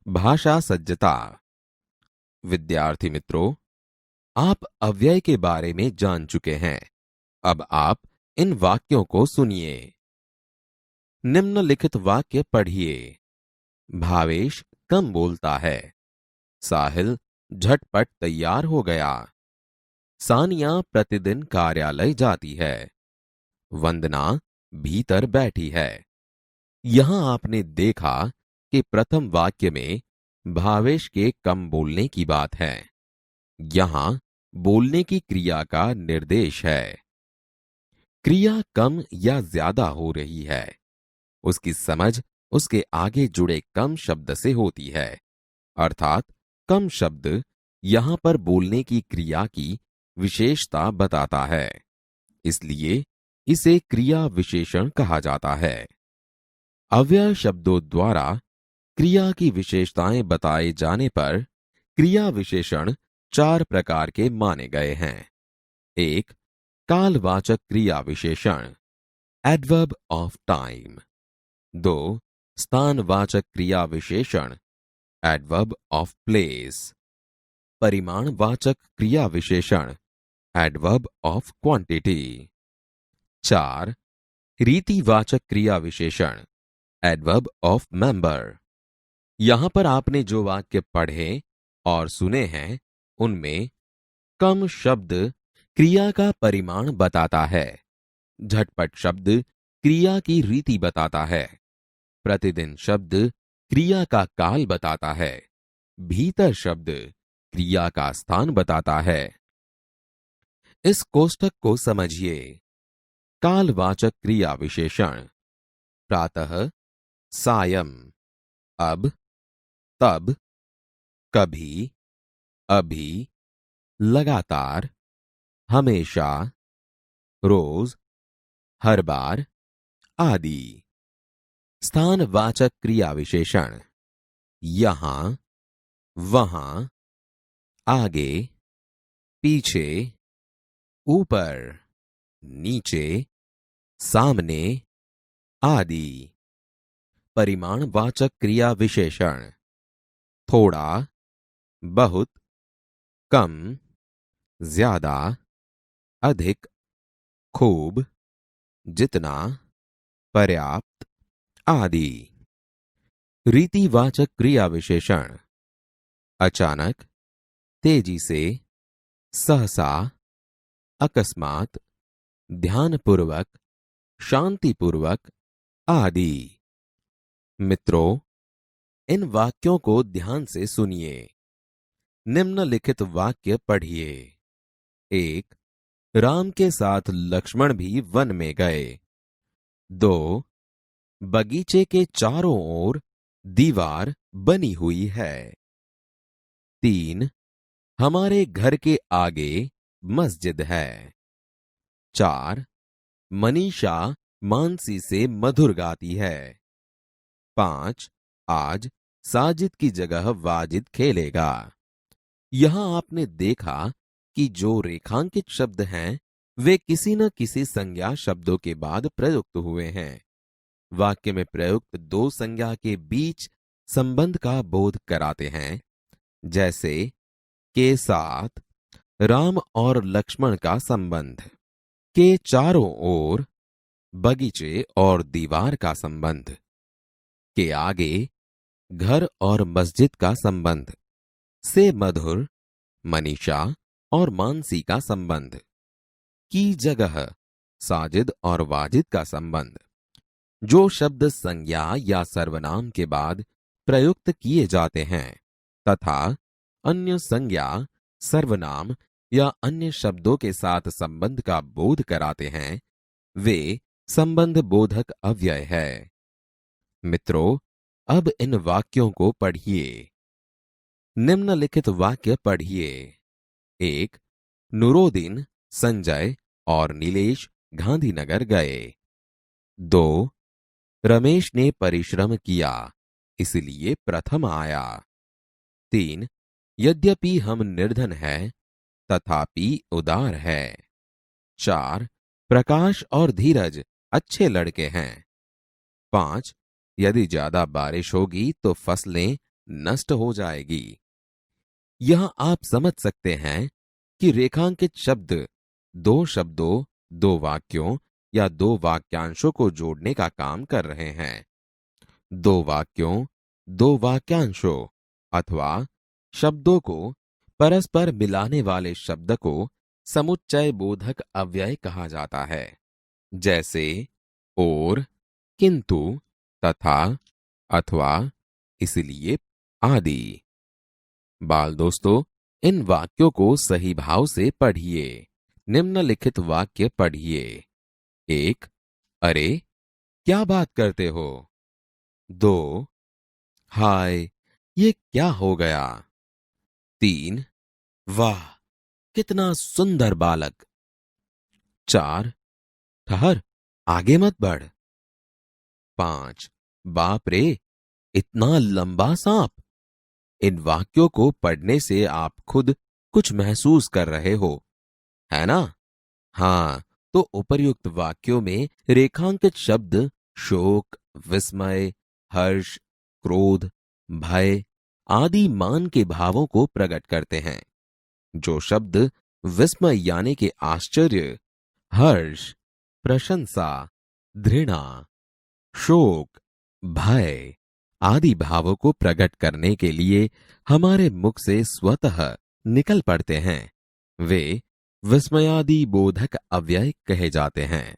भाषा सज्जता। विद्यार्थी मित्रों, आप अव्यय के बारे में जान चुके हैं। अब आप इन वाक्यों को सुनिए। निम्नलिखित वाक्य पढ़िए। भावेश कम बोलता है। साहिल झटपट तैयार हो गया। सानिया प्रतिदिन कार्यालय जाती है। वंदना भीतर बैठी है। यहां आपने देखा कि प्रथम वाक्य में भावेश के कम बोलने की बात है। यहां बोलने की क्रिया का निर्देश है। क्रिया कम या ज्यादा हो रही है, उसकी समझ उसके आगे जुड़े कम शब्द से होती है। अर्थात कम शब्द यहां पर बोलने की क्रिया की विशेषता बताता है, इसलिए इसे क्रिया विशेषण कहा जाता है। अव्यय शब्दों द्वारा क्रिया की विशेषताएं बताए जाने पर क्रिया विशेषण 4 प्रकार के माने गए हैं। 1. कालवाचक क्रिया विशेषण, एडवर्ब ऑफ टाइम। 2. स्थानवाचक क्रिया विशेषण, एडवर्ब ऑफ प्लेस। परिमाणवाचक क्रिया विशेषण, एडवर्ब ऑफ क्वांटिटी। 4. रीतिवाचक क्रिया विशेषण, एडवर्ब ऑफ मेंबर। यहां पर आपने जो वाक्य पढ़े और सुने हैं, उनमें कम शब्द क्रिया का परिमाण बताता है, झटपट शब्द क्रिया की रीति बताता है, प्रतिदिन शब्द क्रिया का काल बताता है, भीतर शब्द क्रिया का स्थान बताता है। इस कोष्ठक को समझिए। कालवाचक क्रिया विशेषण, प्रातः, सायं, अब, तब, कभी, अभी, लगातार, हमेशा, रोज, हर बार आदि। स्थानवाचक क्रिया विशेषण, यहां, वहां, आगे, पीछे, ऊपर, नीचे, सामने आदि। परिमाणवाचक क्रिया विशेषण, थोड़ा, बहुत, कम, ज्यादा, अधिक, खूब, जितना, पर्याप्त आदि। रीतिवाचक क्रिया विशेषण, अचानक, तेजी से, सहसा, अकस्मात, ध्यानपूर्वक, शांतिपूर्वक आदि। मित्रों, इन वाक्यों को ध्यान से सुनिए। निम्नलिखित वाक्य पढ़िए। 1. राम के साथ लक्ष्मण भी वन में गए। 2. बगीचे के चारों ओर दीवार बनी हुई है। 3. हमारे घर के आगे मस्जिद है। 4. मनीषा मानसी से मधुर गाती है। 5. आज साजिद की जगह वाजिद खेलेगा। यहां आपने देखा कि जो रेखांकित शब्द हैं, वे किसी न किसी संज्ञा शब्दों के बाद प्रयुक्त हुए हैं। वाक्य में प्रयुक्त दो संज्ञा के बीच संबंध का बोध कराते हैं, जैसे के साथ राम और लक्ष्मण का संबंध, के चारों ओर बगीचे और दीवार का संबंध, के आगे घर और मस्जिद का संबंध, से मधुर मनीषा और मानसी का संबंध, की जगह साजिद और वाजिद का संबंध। जो शब्द संज्ञा या सर्वनाम के बाद प्रयुक्त किए जाते हैं तथा अन्य संज्ञा, सर्वनाम या अन्य शब्दों के साथ संबंध का बोध कराते हैं, वे संबंध बोधक अव्यय है। मित्रों, अब इन वाक्यों को पढ़िए। निम्नलिखित वाक्य पढ़िए। 1. नूरोदीन, संजय और नीलेश गांधीनगर गए। 2. रमेश ने परिश्रम किया, इसलिए प्रथम आया। 3. यद्यपि हम निर्धन हैं, तथापि उदार है। 4. प्रकाश और धीरज अच्छे लड़के हैं। 5. यदि ज्यादा बारिश होगी तो फसलें नष्ट हो जाएगी। यहां आप समझ सकते हैं कि रेखांकित शब्द दो शब्दों, दो वाक्यों या दो वाक्यांशों को जोड़ने का काम कर रहे हैं। दो वाक्यों, दो वाक्यांशों अथवा शब्दों को परस्पर मिलाने वाले शब्द को समुच्चय बोधक अव्यय कहा जाता है, जैसे और, किंतु, तथा, अथवा, इसलिए आदि। बाल दोस्तों, इन वाक्यों को सही भाव से पढ़िए। निम्नलिखित वाक्य पढ़िए। एक, अरे क्या बात करते हो। दो, हाय ये क्या हो गया। तीन, वाह कितना सुंदर बालक। चार, ठहर आगे मत बढ़। पांच, बाप रे इतना लंबा सांप। इन वाक्यों को पढ़ने से आप खुद कुछ महसूस कर रहे हो, है ना? हाँ, तो उपर्युक्त वाक्यों में रेखांकित शब्द शोक, विस्मय, हर्ष, क्रोध, भय आदि मान के भावों को प्रकट करते हैं। जो शब्द विस्मय यानी कि आश्चर्य, हर्ष, प्रशंसा, घृणा, शोक, भय आदि भावों को प्रकट करने के लिए हमारे मुख से स्वतः निकल पड़ते हैं, वे विस्मयादि बोधक अव्यय कहे जाते हैं।